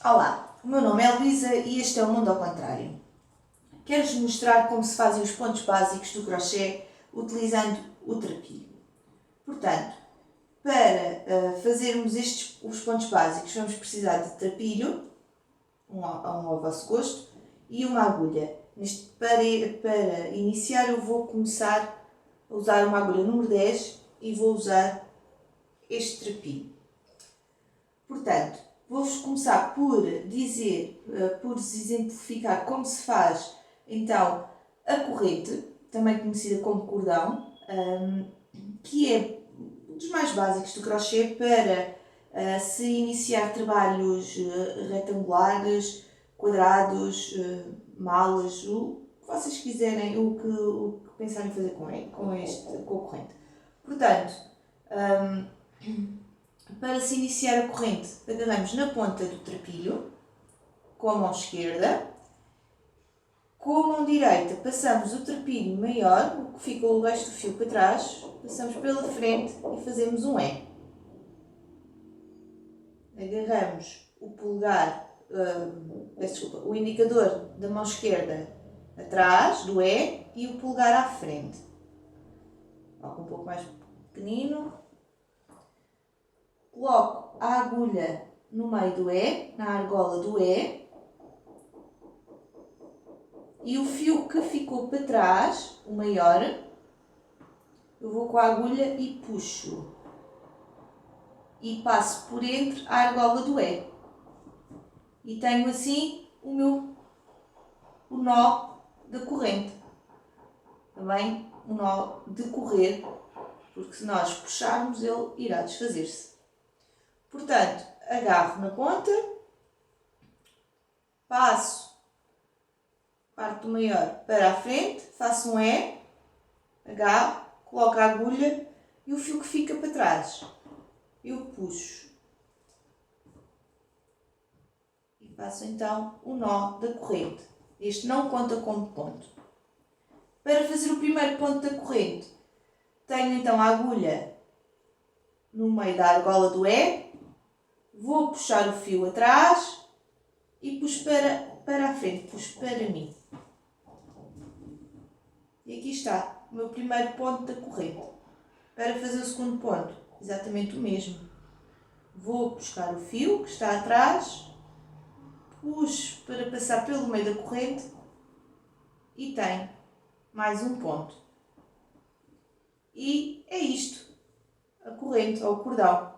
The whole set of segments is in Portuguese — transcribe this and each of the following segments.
Olá, o meu nome é Luísa e este é o Mundo ao Contrário. Quero-vos mostrar como se fazem os pontos básicos do crochê utilizando o trapilho. Portanto, para fazermos os pontos básicos vamos precisar de trapilho, um ao vosso gosto, e uma agulha. Para iniciar eu vou começar a usar uma agulha número 10 e vou usar este trapilho. Portanto, vou-vos começar por exemplificar como se faz então a corrente, também conhecida como cordão, que é um dos mais básicos do crochê para se iniciar trabalhos retangulares, quadrados, malas, o que vocês quiserem, o que pensarem fazer com a corrente. Portanto, para se iniciar a corrente, agarramos na ponta do trapilho, com a mão esquerda. Com a mão direita, passamos o trapilho maior, o que fica o resto do fio para trás, passamos pela frente e fazemos um E. Agarramos o polegar, o indicador da mão esquerda atrás do E e o polegar à frente. Um pouco mais pequenino. Coloco a agulha no meio do E, na argola do E, e o fio que ficou para trás, o maior, eu vou com a agulha e puxo. E passo por entre a argola do E. E tenho assim o nó da corrente. Também o nó de correr, porque se nós puxarmos ele irá desfazer-se. Portanto, agarro na ponta, passo parte do maior para a frente, faço um E, agarro, coloco a agulha e o fio que fica para trás eu puxo. E faço então o nó da corrente. Este não conta como ponto. Para fazer o primeiro ponto da corrente, tenho então a agulha no meio da argola do E, vou puxar o fio atrás e puxo para a frente, puxo para mim. E aqui está o meu primeiro ponto da corrente. Para fazer o segundo ponto, exatamente o mesmo. Vou buscar o fio que está atrás, puxo para passar pelo meio da corrente e tenho mais um ponto. E é isto, a corrente ou o cordão.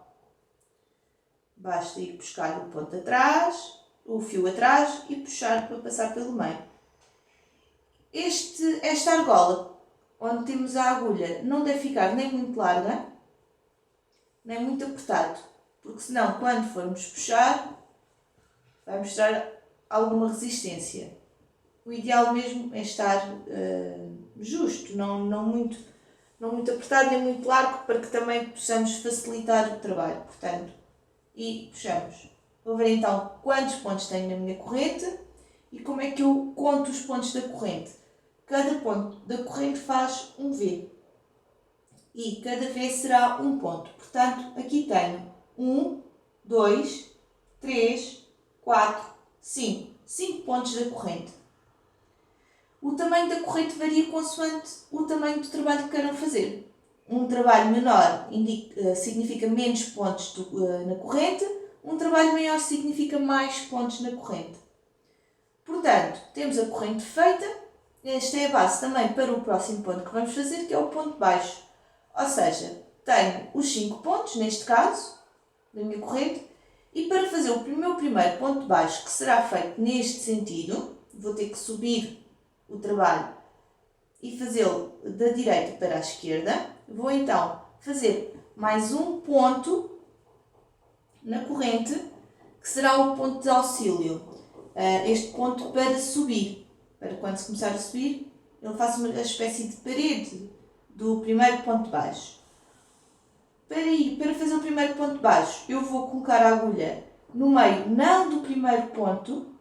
Basta ir buscar o ponto atrás, o fio atrás e puxar para passar pelo meio. Esta argola, onde temos a agulha, não deve ficar nem muito larga, nem muito apertado, porque senão quando formos puxar, vai mostrar alguma resistência. O ideal mesmo é estar justo, não muito apertado nem muito largo, para que também possamos facilitar o trabalho. Portanto, e puxamos. Vou ver então quantos pontos tenho na minha corrente e como é que eu conto os pontos da corrente. Cada ponto da corrente faz um V e cada V será um ponto. Portanto, aqui tenho 1, 2, 3, 4, 5. 5 pontos da corrente. O tamanho da corrente varia consoante o tamanho do trabalho que queiram fazer. Um trabalho menor significa menos pontos na corrente, um trabalho maior significa mais pontos na corrente. Portanto, temos a corrente feita. Esta é a base também para o próximo ponto que vamos fazer, que é o ponto baixo. Ou seja, tenho os 5 pontos, neste caso, da minha corrente, e para fazer o meu primeiro ponto baixo, que será feito neste sentido, vou ter que subir o trabalho e fazê-lo da direita para a esquerda. Vou então fazer mais um ponto na corrente, que será o ponto de auxílio. Este ponto para subir, para quando se começar a subir, ele faça uma espécie de parede do primeiro ponto baixo. Para fazer o primeiro ponto baixo, eu vou colocar a agulha no meio, não do primeiro ponto,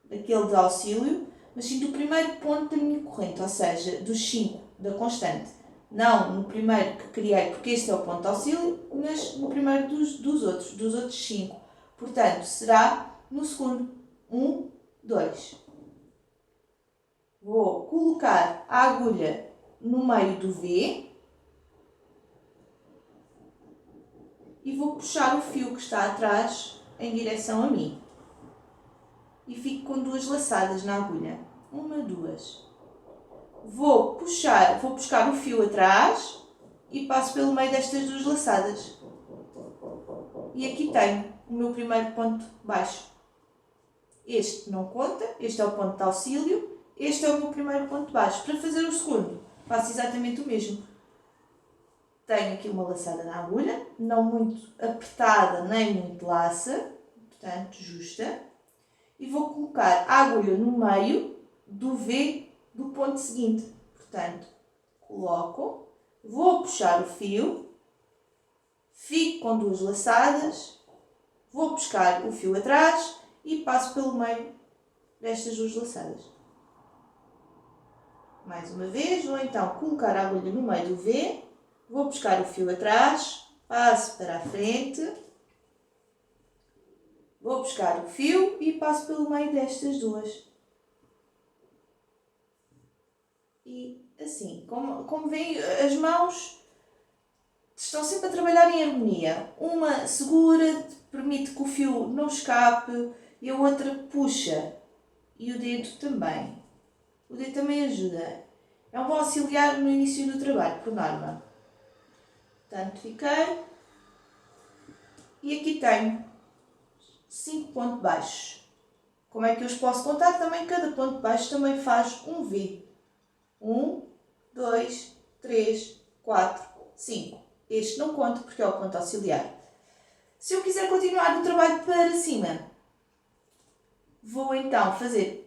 daquele de auxílio, mas sim do primeiro ponto da minha corrente, ou seja, dos 5 da constante. Não no primeiro que criei, porque este é o ponto de auxílio, mas no primeiro dos outros 5. Portanto, será no segundo. 1, 2. Vou colocar a agulha no meio do V e vou puxar o fio que está atrás em direção a mim. E fico com 2 laçadas na agulha. 1, 2. Vou buscar o fio atrás e passo pelo meio destas 2 laçadas. E aqui tenho o meu primeiro ponto baixo. Este não conta, este é o ponto de auxílio, este é o meu primeiro ponto baixo. Para fazer o segundo, faço exatamente o mesmo. Tenho aqui uma laçada na agulha, não muito apertada nem muito laça, portanto justa. E vou colocar a agulha no meio do V do ponto seguinte. Portanto, coloco, vou puxar o fio, fico com 2 laçadas, vou buscar o fio atrás e passo pelo meio destas 2 laçadas. Mais uma vez, vou então colocar a agulha no meio do V, vou buscar o fio atrás, passo para a frente, vou buscar o fio e passo pelo meio destas 2. E assim, como veem, as mãos estão sempre a trabalhar em harmonia. Uma segura, permite que o fio não escape e a outra puxa. E o dedo também. O dedo também ajuda. É um bom auxiliar no início do trabalho, por norma. Portanto, fiquei. E aqui tenho 5 pontos baixos. Como é que eu os posso contar? Também cada ponto baixo também faz um V. 1, 2, 3, 4, 5. Este não conta porque é o ponto auxiliar. Se eu quiser continuar o trabalho para cima, vou então fazer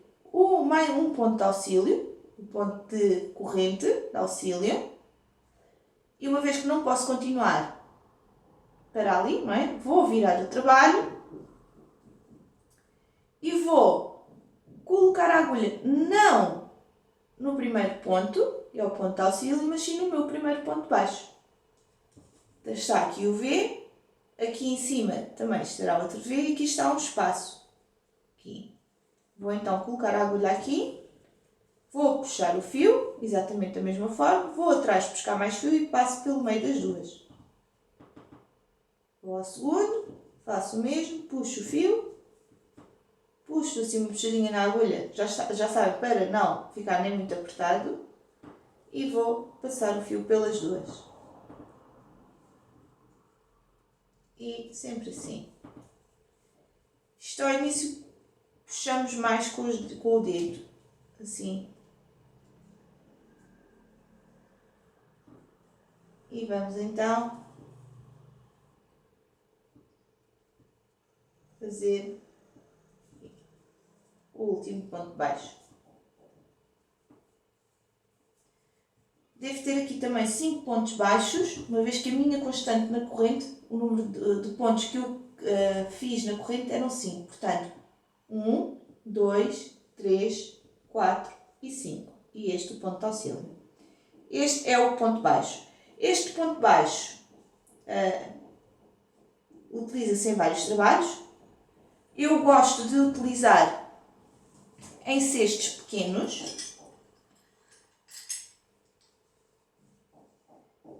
mais um ponto de auxílio, um ponto de corrente de auxílio. E uma vez que não posso continuar para ali, não é? Vou virar o trabalho e vou colocar a agulha não no primeiro ponto, é o ponto de auxílio, mas sim no meu primeiro ponto baixo. Está aqui o V, aqui em cima também estará outro V e aqui está um espaço. Aqui. Vou então colocar a agulha aqui, vou puxar o fio, exatamente da mesma forma, vou atrás buscar mais fio e passo pelo meio das 2. Vou ao segundo, faço o mesmo, puxo o fio, puxo assim uma puxadinha na agulha, já sabe, para não ficar nem muito apertado, e vou passar o fio pelas 2. E sempre assim. Isto ao início puxamos mais com o dedo, assim. E vamos então fazer o último ponto baixo. Devo ter aqui também 5 pontos baixos, uma vez que a minha constante na corrente, o número de pontos que eu fiz na corrente eram 5. Portanto, 1, 2, 3, 4 e 5. E este o ponto de auxílio. Este é o ponto baixo. Este ponto baixo utiliza-se em vários trabalhos. Eu gosto de utilizar em cestos pequenos.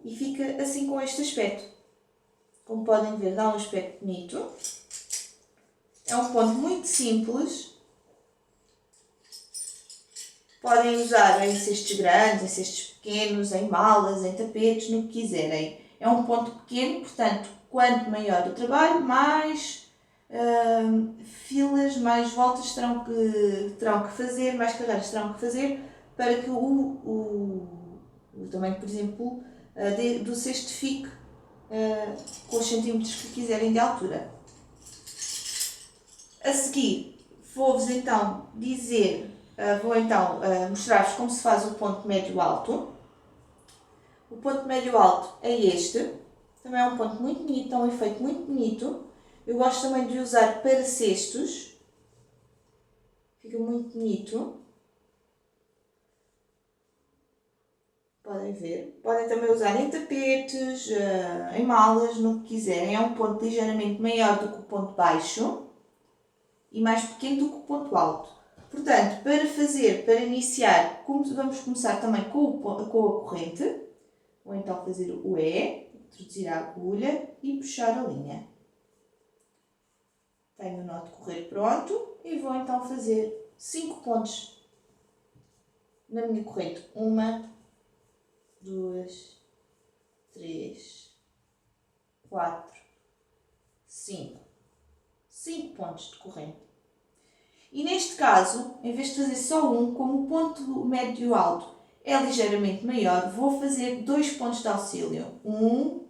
E fica assim com este aspecto. Como podem ver, dá um aspecto bonito. É um ponto muito simples. Podem usar em cestos grandes, em cestos pequenos, em malas, em tapetes, no que quiserem. É um ponto pequeno, portanto, quanto maior o trabalho, mais filas, mais voltas terão que fazer, mais carreiras terão que fazer para que o tamanho, por exemplo, do cesto fique com os centímetros que quiserem de altura. A seguir, vou-vos então mostrar-vos como se faz o ponto médio alto. O ponto médio alto é este. Também é um ponto muito bonito, é um efeito muito bonito. Eu gosto também de usar para cestos. Fica muito bonito. Podem ver. Podem também usar em tapetes, em malas, no que quiserem. É um ponto ligeiramente maior do que o ponto baixo. e mais pequeno do que o ponto alto. Portanto, para iniciar, vamos começar também com a corrente. Vou então fazer o E, introduzir a agulha e puxar a linha. Tenho o nó de correr pronto e vou então fazer 5 pontos na minha corrente. 1, 2, 3, 4, 5. 5 pontos de corrente. E neste caso, em vez de fazer só um, como o ponto médio alto é ligeiramente maior, vou fazer 2 pontos de auxílio. 1,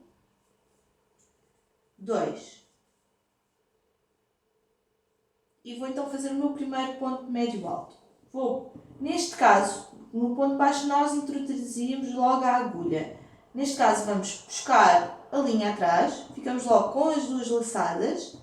2. E vou então fazer o meu primeiro ponto médio alto. Neste caso, no ponto baixo nós introduzimos logo a agulha. Neste caso vamos buscar a linha atrás, ficamos logo com as 2 laçadas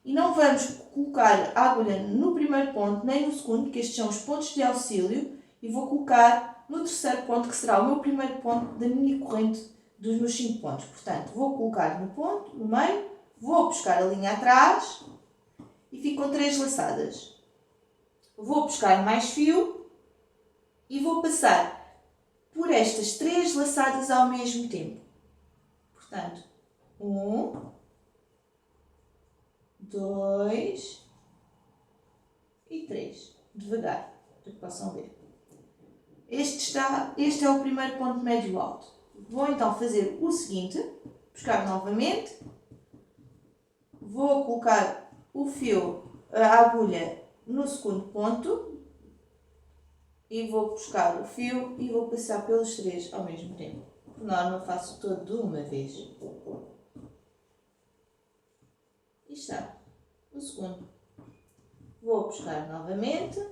e não vamos colocar a agulha no primeiro ponto nem no segundo, que estes são os pontos de auxílio, e vou colocar no terceiro ponto, que será o meu primeiro ponto da minha corrente dos meus 5 pontos. Portanto, vou colocar no ponto, no meio, vou buscar a linha atrás e fico com 3 laçadas. Vou buscar mais fio e vou passar por estas 3 laçadas ao mesmo tempo. Portanto, 1, 2 e 3. Devagar, para que possam ver. Este é o primeiro ponto médio alto. Vou então fazer o seguinte, buscar novamente, vou colocar o fio, a agulha no segundo ponto e vou buscar o fio e vou passar pelos 3 ao mesmo tempo. Por norma faço todo de uma vez. E está. O segundo. Vou buscar novamente.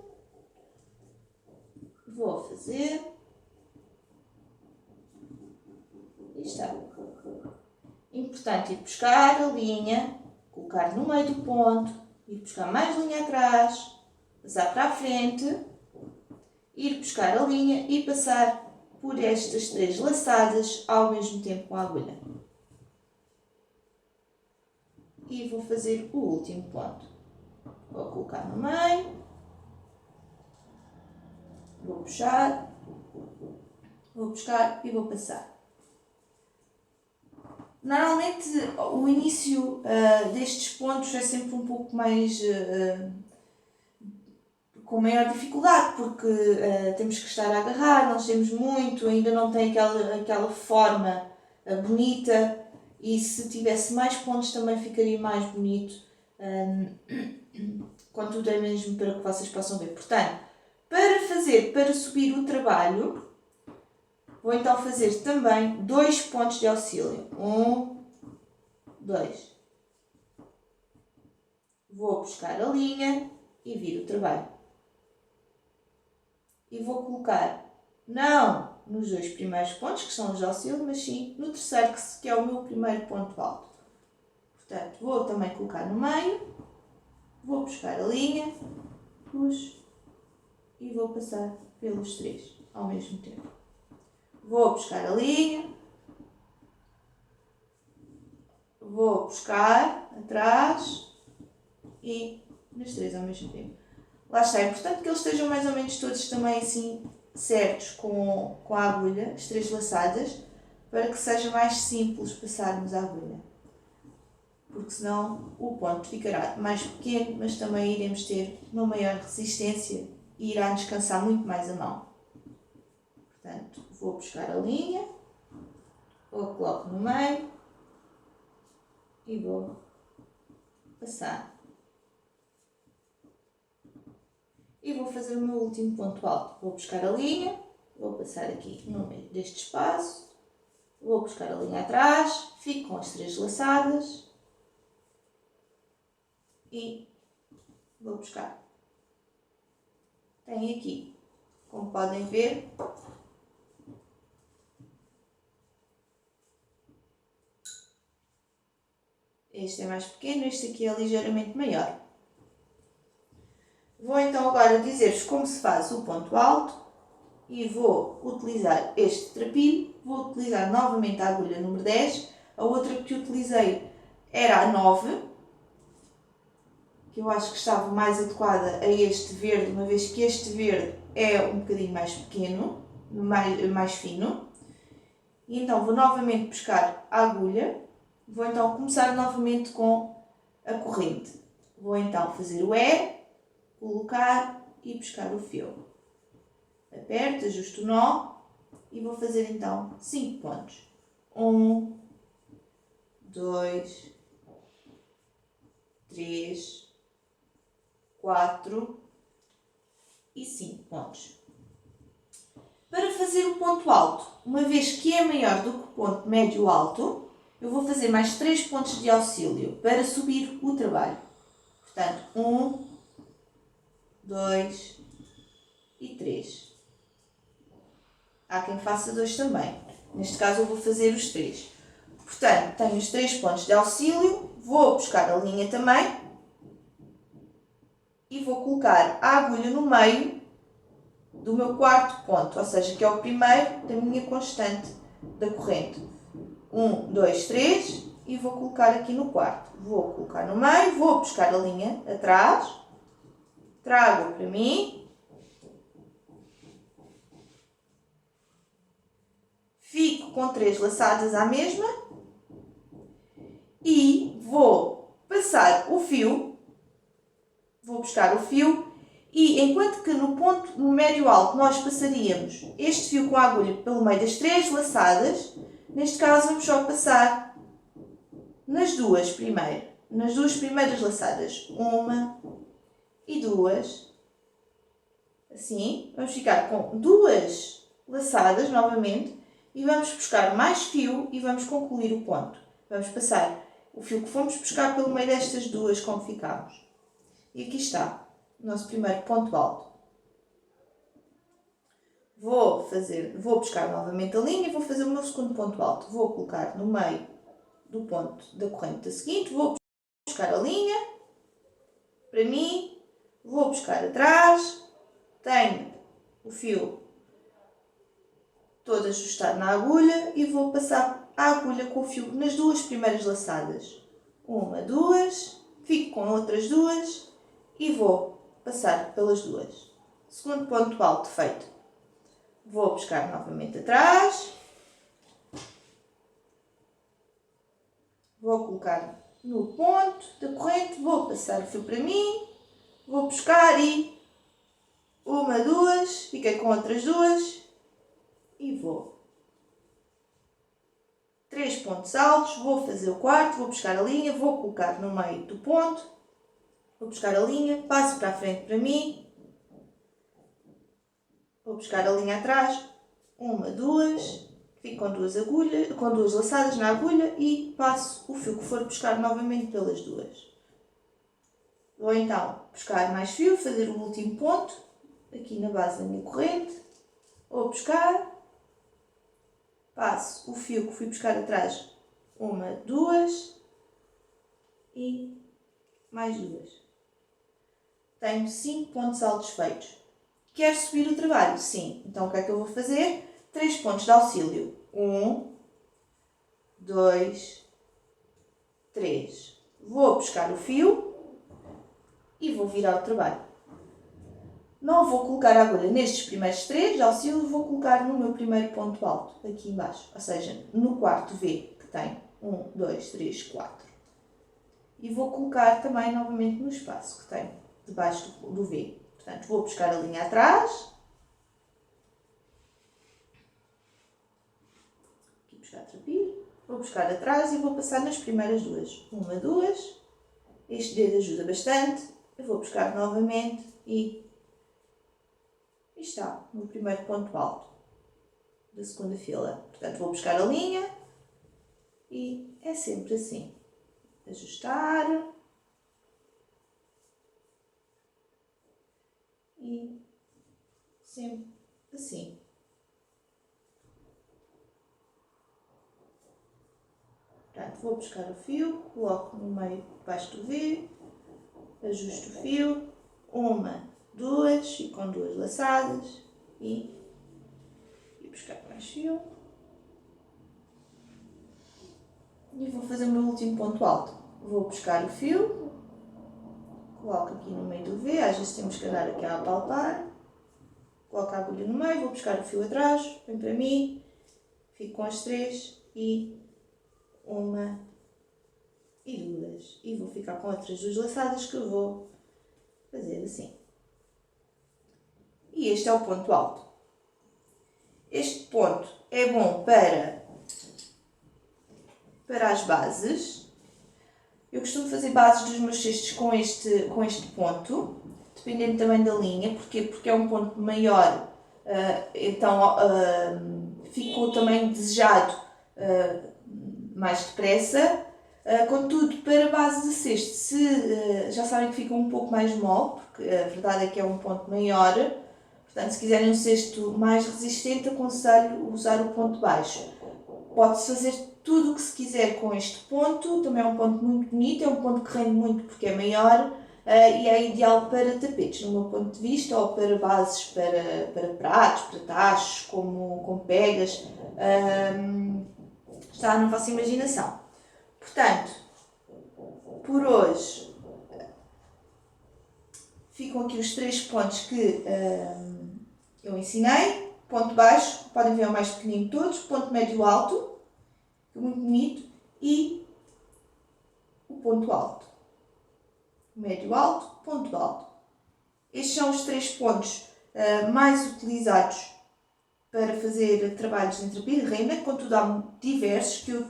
Vou fazer. E está. Importante ir buscar a linha, colocar no meio do ponto, ir buscar mais linha atrás, passar para a frente, ir buscar a linha e passar por estas 3 laçadas ao mesmo tempo com a agulha. E vou fazer o último ponto. Vou colocar no meio, vou puxar, vou buscar e vou passar. Normalmente o início destes pontos é sempre um pouco mais com maior dificuldade, porque temos que estar a agarrar, não temos muito, ainda não tem aquela forma bonita, e se tivesse mais pontos também ficaria mais bonito, contudo é mesmo para que vocês possam ver. Portanto, para subir o trabalho, vou então fazer também 2 pontos de auxílio. 1, 2. Vou buscar a linha e viro o trabalho. E vou colocar, não nos 2 primeiros pontos, que são os de auxílio, mas sim no terceiro, que é o meu primeiro ponto alto. Portanto, vou também colocar no meio, vou buscar a linha, puxo e vou passar pelos 3 ao mesmo tempo. Vou buscar a linha, vou buscar atrás e nos 3 ao mesmo tempo. Lá está, é importante que eles estejam mais ou menos todos também assim certos com a agulha, as 3 laçadas, para que seja mais simples passarmos a agulha. Porque senão o ponto ficará mais pequeno, mas também iremos ter uma maior resistência e irá descansar muito mais a mão. Portanto, vou buscar a linha, ou coloco no meio e vou passar. E vou fazer o meu último ponto alto. Vou buscar a linha, vou passar aqui no meio deste espaço, vou buscar a linha atrás, fico com as 3 laçadas e vou buscar. Tenho aqui, como podem ver, este é mais pequeno, este aqui é ligeiramente maior. Vou então agora dizer-vos como se faz o ponto alto e vou utilizar este trapilho, vou utilizar novamente a agulha número 10, a outra que utilizei era a 9, que eu acho que estava mais adequada a este verde, uma vez que este verde é um bocadinho mais pequeno, mais fino. E então vou novamente pescar a agulha, vou então começar novamente com a corrente. Vou então fazer o E, colocar e pescar o fio. Aperto, ajusto o nó e vou fazer então 5 pontos. 1, 2, 3, 4 e 5 pontos. Para fazer o ponto alto, uma vez que é maior do que o ponto médio alto, eu vou fazer mais 3 pontos de auxílio para subir o trabalho. Portanto, 1, 2 e 3. Há quem faça 2 também. Neste caso eu vou fazer os 3. Portanto, tenho os 3 pontos de auxílio, vou buscar a linha também e vou colocar a agulha no meio do meu quarto ponto, ou seja, que é o primeiro da minha constante da corrente. 1, 2, 3 e vou colocar aqui no quarto. Vou colocar no meio, vou buscar a linha atrás, trago para mim, fico com 3 laçadas à mesma e vou passar o fio, vou buscar o fio e enquanto que no médio alto nós passaríamos este fio com a agulha pelo meio das 3 laçadas, neste caso vamos só passar nas duas primeiras laçadas, 1 e 2, assim, vamos ficar com 2 laçadas novamente e vamos buscar mais fio e vamos concluir o ponto. Vamos passar o fio que fomos buscar pelo meio destas duas como ficámos. E aqui está o nosso primeiro ponto alto. Vou buscar novamente a linha e vou fazer o meu segundo ponto alto. Vou colocar no meio do ponto da corrente seguinte, vou buscar a linha para mim, vou buscar atrás, tenho o fio todo ajustado na agulha e vou passar a agulha com o fio nas duas primeiras laçadas. 1, 2, fico com outras 2 e vou passar pelas 2. Segundo ponto alto feito. Vou buscar novamente atrás. Vou colocar no ponto da corrente, vou passar o fio para mim, vou buscar e 1, 2, fiquei com outras 2 e vou. 3 pontos altos, vou fazer o quarto, vou buscar a linha, vou colocar no meio do ponto, vou buscar a linha, passo para a frente para mim, vou buscar a linha atrás, 1, 2, fico com 2 agulhas, com 2 laçadas na agulha e passo o fio que for buscar novamente pelas 2. Vou então buscar mais fio, fazer o último ponto, aqui na base da minha corrente, vou buscar, passo o fio que fui buscar atrás, 1, 2 e mais 2. Tenho 5 pontos altos feitos. Quero subir o trabalho? Sim. Então o que é que eu vou fazer? 3 pontos de auxílio. 1, 2, 3. Vou buscar o fio e vou virar o trabalho. Não vou colocar a agulha nestes primeiros 3 de auxílio, vou colocar no meu primeiro ponto alto, aqui embaixo. Ou seja, no quarto V, que tem 1, 2, 3, 4. E vou colocar também novamente no espaço que tem debaixo do V. Portanto, vou buscar a linha atrás. Aqui buscar trapilho. Vou buscar atrás e vou passar nas primeiras 2. 1, 2. Este dedo ajuda bastante. Eu vou buscar novamente e está no primeiro ponto alto da segunda fila. Portanto, vou buscar a linha e é sempre assim. Ajustar e sempre assim. Portanto, vou buscar o fio, coloco no meio debaixo do V, ajusto o fio, 1, 2, fico com 2 laçadas e buscar mais fio. E vou fazer o meu último ponto alto. Vou buscar o fio, coloco aqui no meio do V, às vezes temos que andar aqui a apalpar, coloco a agulha no meio, vou buscar o fio atrás, vem para mim, fico com as 3 e 1 e 2, e vou ficar com outras 2 laçadas que eu vou fazer assim. E este é o ponto alto. Este ponto é bom para as bases. Eu costumo fazer bases dos meus cestos com este ponto, dependendo também da linha. Porquê? Porque é um ponto maior, então ficou também desejado mais depressa. Contudo, para base de cesto, se já sabem que fica um pouco mais mole, porque a verdade é que é um ponto maior. Portanto, se quiserem um cesto mais resistente, aconselho usar o ponto baixo. Pode-se fazer tudo o que se quiser com este ponto, também é um ponto muito bonito, é um ponto que rende muito porque é maior e é ideal para tapetes, no meu ponto de vista, ou para bases para pratos, para tachos, como pegas, está na vossa imaginação. Portanto, por hoje ficam aqui os 3 pontos que eu ensinei. Ponto baixo, podem ver o mais pequenino de todos, ponto médio alto, muito bonito, e o ponto alto. Médio alto, ponto alto. Estes são os 3 pontos mais utilizados para fazer trabalhos entre pilha e renda, contudo há diversos que eu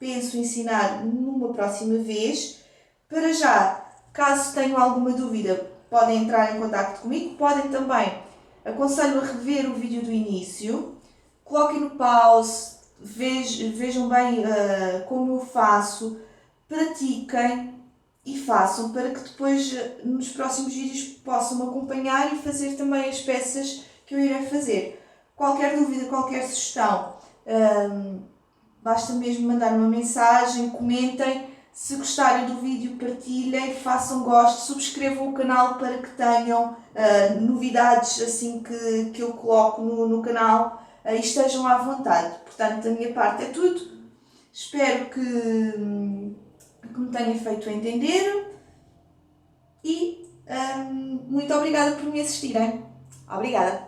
penso ensinar numa próxima vez. Para já, caso tenham alguma dúvida, podem entrar em contato comigo, podem também, aconselho a rever o vídeo do início, coloquem no pause, vejam bem como eu faço, pratiquem e façam para que depois nos próximos vídeos possam acompanhar e fazer também as peças que eu irei fazer. Qualquer dúvida, qualquer sugestão, basta mesmo mandar uma mensagem, comentem. Se gostarem do vídeo, partilhem, façam gosto, subscrevam o canal para que tenham novidades assim que eu coloco no canal e estejam à vontade. Portanto, da minha parte é tudo. Espero que me tenha feito entender e muito obrigada por me assistirem. Obrigada!